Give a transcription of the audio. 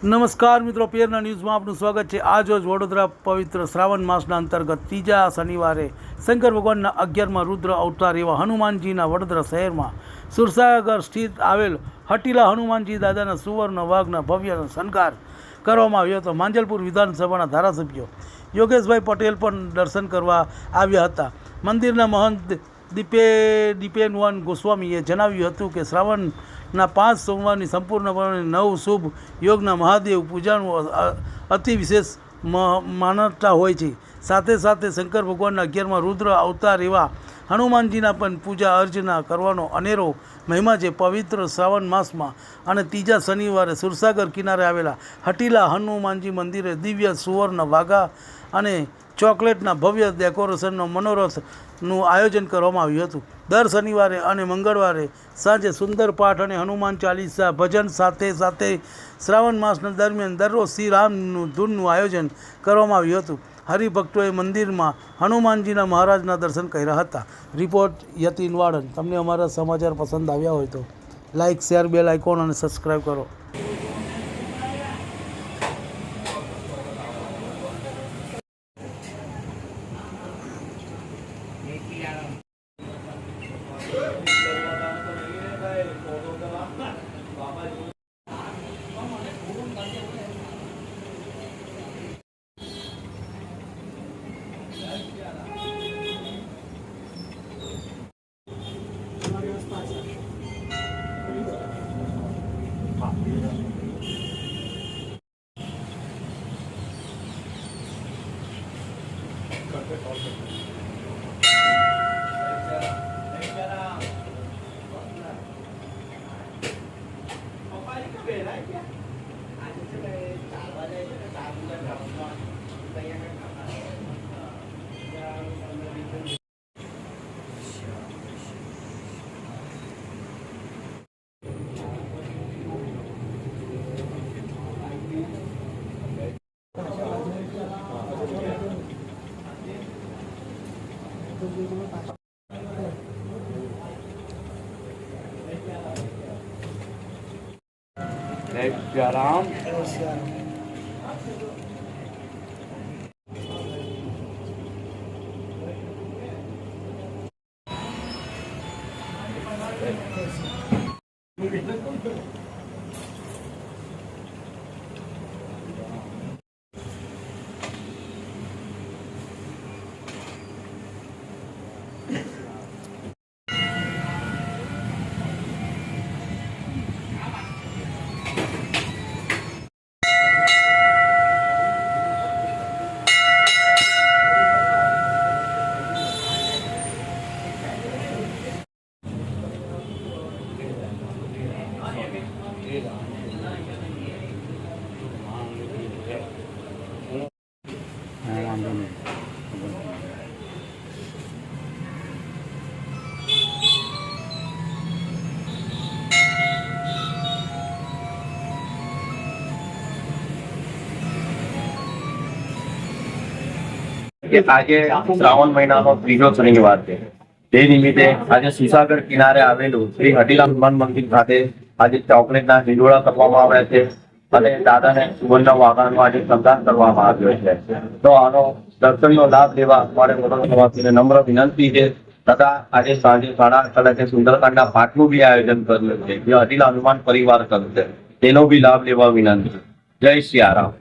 નમસ્કાર મિત્રો, પેરના ન્યૂઝમાં આપનું સ્વાગત છે। આજ રોજ વડોદરા પવિત્ર શ્રાવણ માસના અંતર્ગત ત્રીજા શનિવારે શંકર ભગવાનના 11મા રુદ્ર અવતાર એવા હનુમાનજીના વડોદરા શહેરમાં સુરસાગર સ્થિત આવેલ હટીલા હનુમાનજી દાદાના સુવર્ણ વાઘના ભવ્ય શણગાર કરવામાં આવ્યો હતો। માંજલપુર વિધાનસભાના ધારાસભ્ય યોગેશભાઈ પટેલ પણ દર્શન કરવા આવ્યા હતા। મંદિરના મહંત દીપેનવન ગોસ્વામીએ જણાવ્યું હતું કે શ્રાવણના 5 સોમવારની સંપૂર્ણપણે 9 શુભ યોગના મહાદેવ પૂજાનું અતિ વિશેષ માન્યતા હોય છે। સાથે સાથે શંકર ભગવાનના 11મા રુદ્ર અવતાર એવા હનુમાનજીના પણ પૂજા અર્ચના કરવાનો અનેરો મહિમા છે। પવિત્ર શ્રાવણ માસમાં અને ત્રીજા શનિવારે સુરસાગર કિનારે આવેલા હટીલા હનુમાનજી મંદિરે દિવ્ય સુવર્ણ વાઘા અને ચોકલેટના ભવ્ય ડેકોરેશનનો મનોરથનું આયોજન કરવામાં આવ્યું હતું। દર શનિવારે અને મંગળવારે સાંજે સુંદર પાઠ અને હનુમાન ચાલીસા ભજન સાથે શ્રાવણ માસના દરમિયાન દરરોજ શ્રી રામનું ધૂનનું આયોજન કરવામાં આવ્યું હતું। હરિભક્તોએ મંદિરમાં હનુમાનજીના મહારાજના દર્શન કર્યા હતા। રિપોર્ટ યતિન વાડન। તમને અમારા સમાચાર પસંદ આવ્યા હોય તો લાઇક, શેર, બેલ આઇકોન અને સબસ્ક્રાઈબ કરો। जय राम। આજે શ્રાવણ મહિનાનો ત્રીજો શનિવાર છે। તે નિમિત્તે આજે સુરસાગર કિનારે આવેલું શ્રી હટીલા હનુમાન મંદિર ખાતે આજે ચોકલેટના હિંડોળા કરવામાં આવ્યા છે અને દાદાને સુવર્ણ વાઘાનો આજે શણગાર કરવામાં આવ્યો છે। તો આનો દર્શનનો લાભ લેવા અમારે વડોદરાવાસીને નમ્ર વિનંતી છે તથા આજે સાંજે 8:30 કલાકે સુંદરકાંડના પાઠનું બી આયોજન કર્યું છે જે હટીલા હનુમાન પરિવાર કરશે, તેનો બી લાભ લેવા વિનંતી। જય સિયારામ।